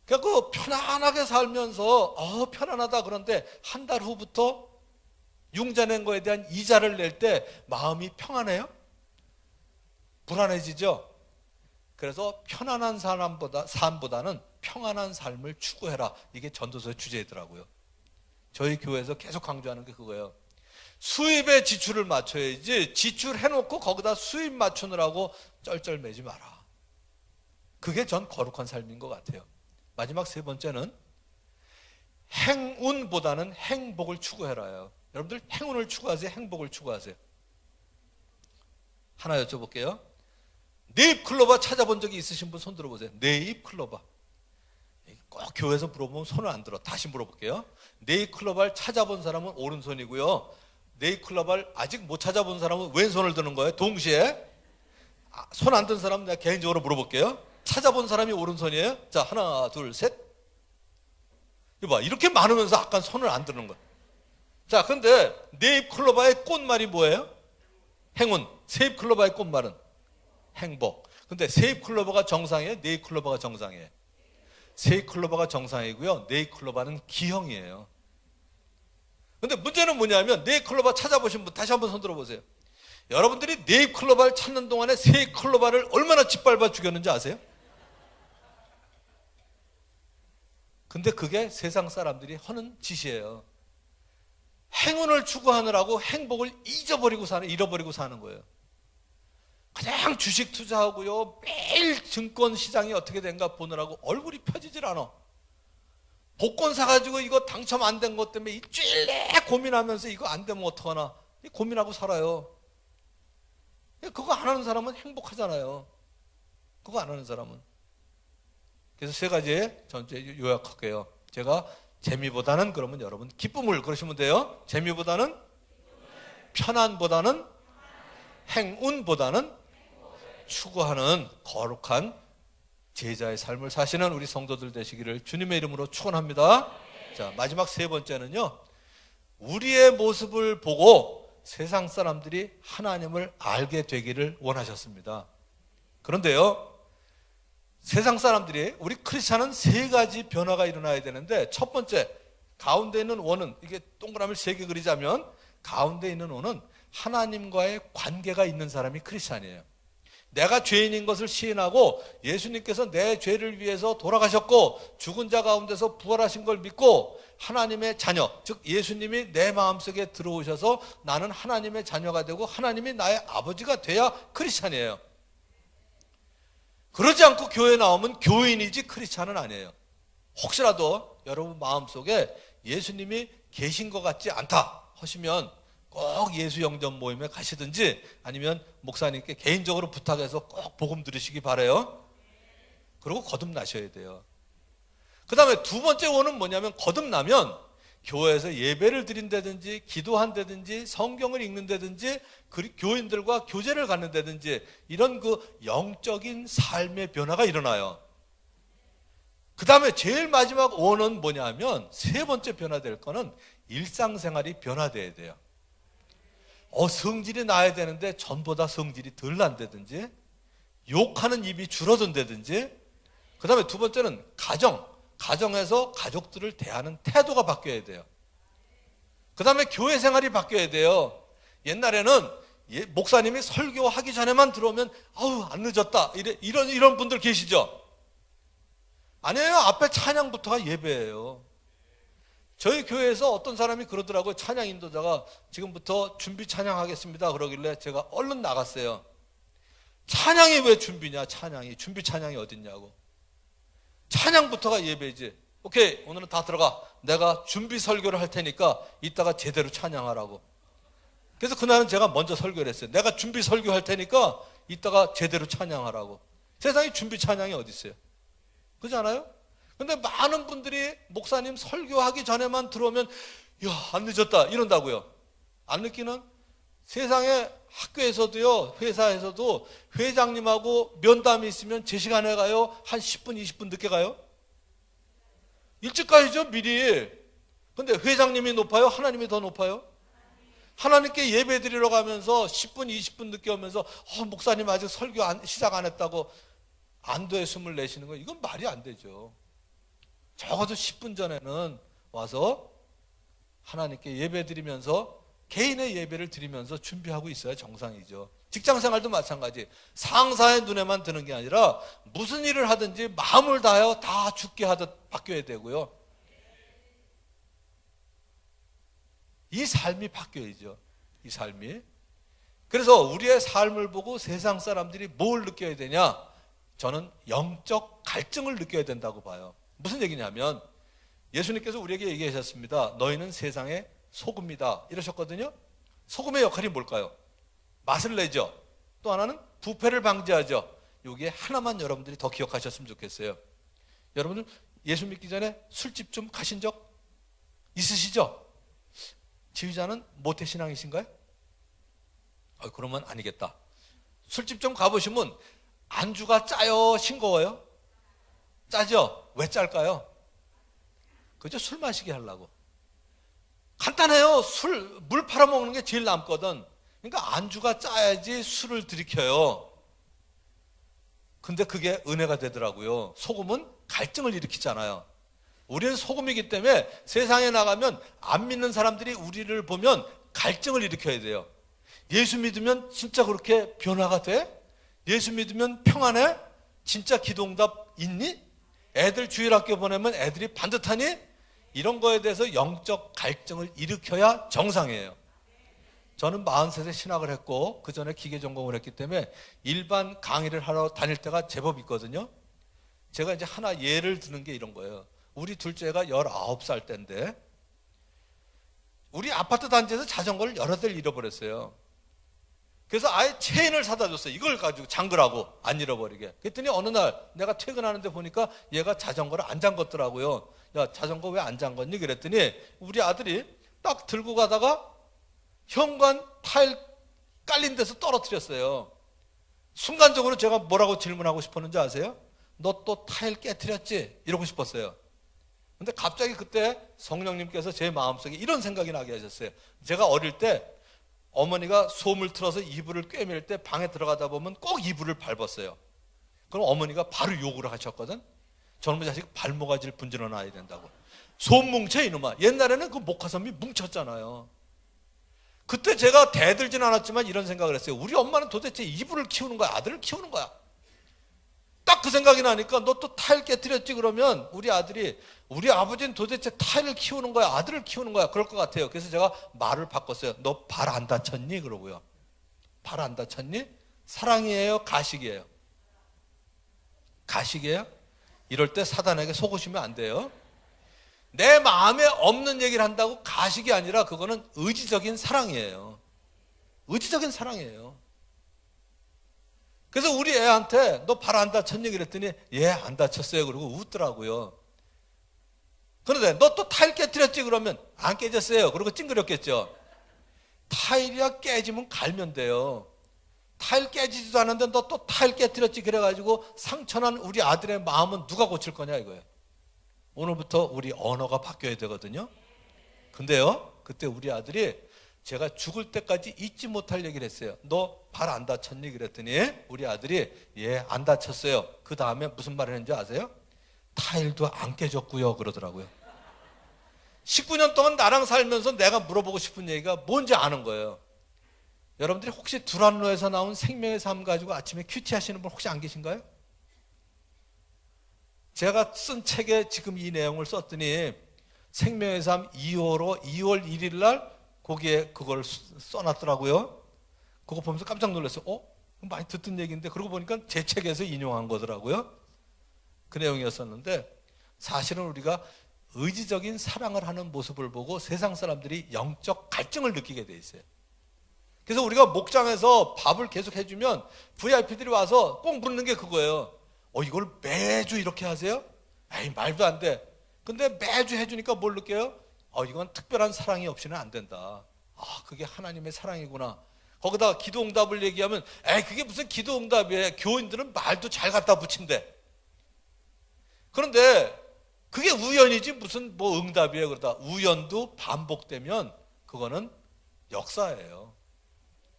그러니까 편안하게 살면서 편안하다 그런데 한 달 후부터 융자 낸 거에 대한 이자를 낼 때 마음이 평안해요? 불안해지죠? 그래서 편안한 삶보다는 평안한 삶을 추구해라. 이게 전도서의 주제더라고요. 저희 교회에서 계속 강조하는 게 그거예요. 수입에 지출을 맞춰야지 지출해놓고 거기다 수입 맞추느라고 쩔쩔매지 마라. 그게 전 거룩한 삶인 것 같아요. 마지막 세 번째는 행운보다는 행복을 추구해라요. 여러분들 행운을 추구하세요? 행복을 추구하세요? 하나 여쭤볼게요. 네잎클로버 찾아본 적이 있으신 분 손 들어보세요. 네잎클로버. 꼭 교회에서 물어보면 손을 안 들어. 다시 물어볼게요. 네잎클로버를 찾아본 사람은 오른손이고요. 네잎클로버를 아직 못 찾아본 사람은 왼손을 드는 거예요. 동시에. 손 안 든 사람은 내가 개인적으로 물어볼게요. 찾아본 사람이 오른손이에요? 자, 하나, 둘, 셋. 이봐, 이렇게 많으면서 아까 손을 안 드는 거야. 자, 근데 네잎클로버의 꽃말이 뭐예요? 행운. 세잎클로버의 꽃말은 행복. 근데 세잎클로버가 정상이에요? 네잎클로버가 정상이에요? 세잎클로버가 정상이고요. 네잎클로버는 기형이에요. 근데 문제는 뭐냐면 네잎클로버 찾아보신 분 다시 한번 손 들어보세요. 여러분들이 네잎클로버를 찾는 동안에 세잎클로버를 얼마나 짓밟아 죽였는지 아세요? 근데 그게 세상 사람들이 하는 짓이에요. 행운을 추구하느라고 행복을 잃어버리고 사는 거예요. 그냥 주식 투자하고요. 매일 증권 시장이 어떻게 된가 보느라고 얼굴이 펴지질 않아. 복권 사가지고 이거 당첨 안 된 것 때문에 일주일내 고민하면서 이거 안 되면 어떡하나 고민하고 살아요. 그거 안 하는 사람은 행복하잖아요. 그거 안 하는 사람은. 그래서 세 가지 전체 요약할게요. 제가 재미보다는 그러면 여러분 기쁨을 그러시면 돼요. 재미보다는 편안보다는 행운보다는 추구하는 거룩한 제자의 삶을 사시는 우리 성도들 되시기를 주님의 이름으로 축원합니다. 자, 마지막 세 번째는요. 우리의 모습을 보고 세상 사람들이 하나님을 알게 되기를 원하셨습니다. 그런데요. 세상 사람들이 우리 크리스찬은 세 가지 변화가 일어나야 되는데 첫 번째 가운데 있는 원은 이게 동그라미를 세 개 그리자면 가운데 있는 원은 하나님과의 관계가 있는 사람이 크리스찬이에요. 내가 죄인인 것을 시인하고 예수님께서 내 죄를 위해서 돌아가셨고 죽은 자 가운데서 부활하신 걸 믿고 하나님의 자녀, 즉 예수님이 내 마음속에 들어오셔서 나는 하나님의 자녀가 되고 하나님이 나의 아버지가 돼야 크리스찬이에요. 그러지 않고 교회에 나오면 교인이지 크리스찬은 아니에요. 혹시라도 여러분 마음속에 예수님이 계신 것 같지 않다 하시면 꼭 예수 영접 모임에 가시든지 아니면 목사님께 개인적으로 부탁해서 꼭 복음 들으시기 바라요. 그리고 거듭나셔야 돼요. 그 다음에 두 번째 원은 뭐냐면, 거듭나면 교회에서 예배를 드린다든지 기도한다든지 성경을 읽는다든지 교인들과 교제를 갖는다든지 이런 그 영적인 삶의 변화가 일어나요. 그 다음에 제일 마지막 원은 뭐냐면, 세 번째 변화될 거는 일상생활이 변화돼야 돼요. 성질이 나야 되는데 전보다 성질이 덜 난다든지, 욕하는 입이 줄어든다든지, 그 다음에 두 번째는 가정에서 가족들을 대하는 태도가 바뀌어야 돼요. 그 다음에 교회 생활이 바뀌어야 돼요. 옛날에는 목사님이 설교하기 전에만 들어오면 아우 안 늦었다 이런 분들 계시죠? 아니에요. 앞에 찬양부터가 예배예요. 저희 교회에서 어떤 사람이 그러더라고요. 찬양 인도자가 지금부터 준비 찬양하겠습니다 그러길래 제가 얼른 나갔어요. 찬양이 왜 준비냐? 준비 찬양이 어딨냐고. 찬양부터가 예배지. 오케이, 오늘은 다 들어가. 내가 준비 설교를 할 테니까 이따가 제대로 찬양하라고. 그래서 그날은 제가 먼저 설교를 했어요. 내가 준비 설교할 테니까 이따가 제대로 찬양하라고. 세상에 준비 찬양이 어디 있어요? 그렇지 않아요? 근데 많은 분들이 목사님 설교하기 전에만 들어오면 야, 안 늦었다 이런다고요. 안 늦기는 세상에 학교에서도요, 회사에서도 회장님하고 면담이 있으면 제 시간에 가요? 한 10분, 20분 늦게 가요? 일찍 가야죠, 미리. 근데 회장님이 높아요? 하나님이 더 높아요? 하나님께 예배 드리러 가면서 10분, 20분 늦게 오면서 목사님 아직 설교 시작 안 했다고 안도의 숨을 내쉬는 거, 이건 말이 안 되죠. 적어도 10분 전에는 와서 하나님께 예배 드리면서 개인의 예배를 드리면서 준비하고 있어야 정상이죠. 직장생활도 마찬가지. 상사의 눈에만 드는 게 아니라 무슨 일을 하든지 마음을 다하여 다 죽게 하듯 바뀌어야 되고요. 이 삶이 바뀌어야죠. 이 삶이. 그래서 우리의 삶을 보고 세상 사람들이 뭘 느껴야 되냐? 저는 영적 갈증을 느껴야 된다고 봐요. 무슨 얘기냐면, 예수님께서 우리에게 얘기하셨습니다. 너희는 세상의 소금이다 이러셨거든요. 소금의 역할이 뭘까요? 맛을 내죠. 또 하나는 부패를 방지하죠. 여기에 하나만 여러분들이 더 기억하셨으면 좋겠어요. 여러분들 예수 믿기 전에 술집 좀 가신 적 있으시죠? 지휘자는 모태신앙이신가요? 그러면 아니겠다. 술집 좀 가보시면 안주가 짜요? 싱거워요? 짜죠? 왜 짤까요? 그죠? 술 마시게 하려고. 간단해요. 물 팔아먹는 게 제일 남거든. 그러니까 안주가 짜야지 술을 들이켜요. 근데 그게 은혜가 되더라고요. 소금은 갈증을 일으키잖아요. 우리는 소금이기 때문에 세상에 나가면 안 믿는 사람들이 우리를 보면 갈증을 일으켜야 돼요. 예수 믿으면 진짜 그렇게 변화가 돼? 예수 믿으면 평안해? 진짜 기도응답 있니? 애들 주일학교 보내면 애들이 반듯하니? 이런 거에 대해서 영적 갈증을 일으켜야 정상이에요. 저는 43세 신학을 했고 그 전에 기계 전공을 했기 때문에 일반 강의를 하러 다닐 때가 제법 있거든요. 제가 이제 하나 예를 드는 게 이런 거예요. 우리 둘째가 19살 때인데 우리 아파트 단지에서 자전거를 여러 대를 잃어버렸어요. 그래서 아예 체인을 사다 줬어요. 이걸 가지고 잠그라고 안 잃어버리게. 그랬더니 어느 날 내가 퇴근하는데 보니까 얘가 자전거를 안 잠궜더라고요. 야, 자전거 왜 안 잠궜니? 그랬더니 우리 아들이 딱 들고 가다가 현관 타일 깔린 데서 떨어뜨렸어요. 순간적으로 제가 뭐라고 질문하고 싶었는지 아세요? 너 또 타일 깨트렸지? 이러고 싶었어요. 근데 갑자기 그때 성령님께서 제 마음속에 이런 생각이 나게 하셨어요. 제가 어릴 때 어머니가 소음을 틀어서 이불을 꿰맬 때 방에 들어가다 보면 꼭 이불을 밟았어요. 그럼 어머니가 바로 욕을 하셨거든. 저놈의 자식 발모가지를 분질러 놔야 된다고. 소음 뭉쳐 이놈아. 옛날에는 그 목화섬이 뭉쳤잖아요. 그때 제가 대들진 않았지만 이런 생각을 했어요. 우리 엄마는 도대체 이불을 키우는 거야? 아들을 키우는 거야? 딱 그 생각이 나니까 너 또 타일 깨뜨렸지? 그러면 우리 아들이 우리 아버지는 도대체 타일을 키우는 거야? 아들을 키우는 거야? 그럴 것 같아요. 그래서 제가 말을 바꿨어요. 너 발 안 다쳤니? 그러고요. 발 안 다쳤니? 사랑이에요? 가식이에요? 가식이에요? 이럴 때 사단에게 속으시면 안 돼요. 내 마음에 없는 얘기를 한다고 가식이 아니라 그거는 의지적인 사랑이에요. 의지적인 사랑이에요. 그래서 우리 애한테 너 발 안 다쳤니? 그랬더니 예, 안 다쳤어요. 그러고 웃더라고요. 그런데 너 또 타일 깨뜨렸지? 그러면 안 깨졌어요. 그러고 찡그렸겠죠. 타일이야 깨지면 갈면 돼요. 타일 깨지지도 않은데 너 또 타일 깨뜨렸지? 그래가지고 상처난 우리 아들의 마음은 누가 고칠 거냐 이거예요. 오늘부터 우리 언어가 바뀌어야 되거든요. 근데요, 그때 우리 아들이 제가 죽을 때까지 잊지 못할 얘기를 했어요. 너 발 안 다쳤니? 그랬더니 우리 아들이 예, 안 다쳤어요. 그 다음에 무슨 말을 했는지 아세요? 타일도 안 깨졌고요 그러더라고요. 19년 동안 나랑 살면서 내가 물어보고 싶은 얘기가 뭔지 아는 거예요. 여러분들이 혹시 두란노에서 나온 생명의 삶 가지고 아침에 큐티 하시는 분 혹시 안 계신가요? 제가 쓴 책에 지금 이 내용을 썼더니 생명의 삶 2월 1일 날 거기에 그걸 써놨더라고요. 그거 보면서 깜짝 놀랐어요. 많이 듣던 얘기인데 그러고 보니까 제 책에서 인용한 거더라고요. 그 내용이었었는데 사실은 우리가 의지적인 사랑을 하는 모습을 보고 세상 사람들이 영적 갈증을 느끼게 돼 있어요. 그래서 우리가 목장에서 밥을 계속 해주면 VIP들이 와서 꼭 묻는 게 그거예요. 이걸 매주 이렇게 하세요? 에이, 말도 안 돼. 근데 매주 해주니까 뭘 느껴요? 이건 특별한 사랑이 없이는 안 된다. 그게 하나님의 사랑이구나. 거기다가 기도응답을 얘기하면 에이, 그게 무슨 기도응답이에요. 교인들은 말도 잘 갖다 붙인대. 그런데 그게 우연이지 무슨 뭐 응답이에요. 그러다 우연도 반복되면 그거는 역사예요.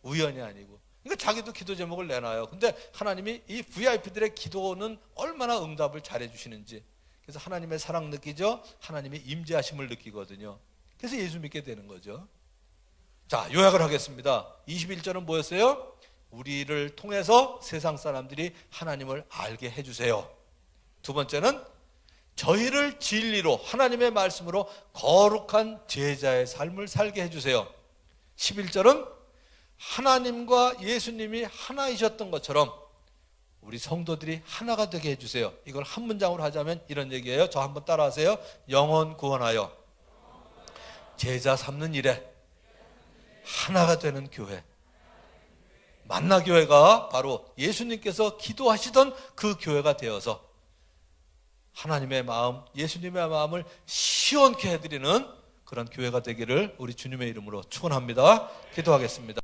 우연이 아니고. 그러니까 자기도 기도 제목을 내놔요. 근데 하나님이 이 VIP들의 기도는 얼마나 응답을 잘해 주시는지. 그래서 하나님의 사랑 느끼죠. 하나님의 임재하심을 느끼거든요. 그래서 예수 믿게 되는 거죠. 자, 요약을 하겠습니다. 21절은 뭐였어요? 우리를 통해서 세상 사람들이 하나님을 알게 해주세요. 두 번째는 저희를 진리로 하나님의 말씀으로 거룩한 제자의 삶을 살게 해주세요. 11절은 하나님과 예수님이 하나이셨던 것처럼 우리 성도들이 하나가 되게 해주세요. 이걸 한 문장으로 하자면 이런 얘기예요. 저 한번 따라하세요. 영혼 구원하여 제자 삼는 일에 하나가 되는 교회. 만나교회가 바로 예수님께서 기도하시던 그 교회가 되어서 하나님의 마음, 예수님의 마음을 시원케 해드리는 그런 교회가 되기를 우리 주님의 이름으로 축원합니다. 기도하겠습니다.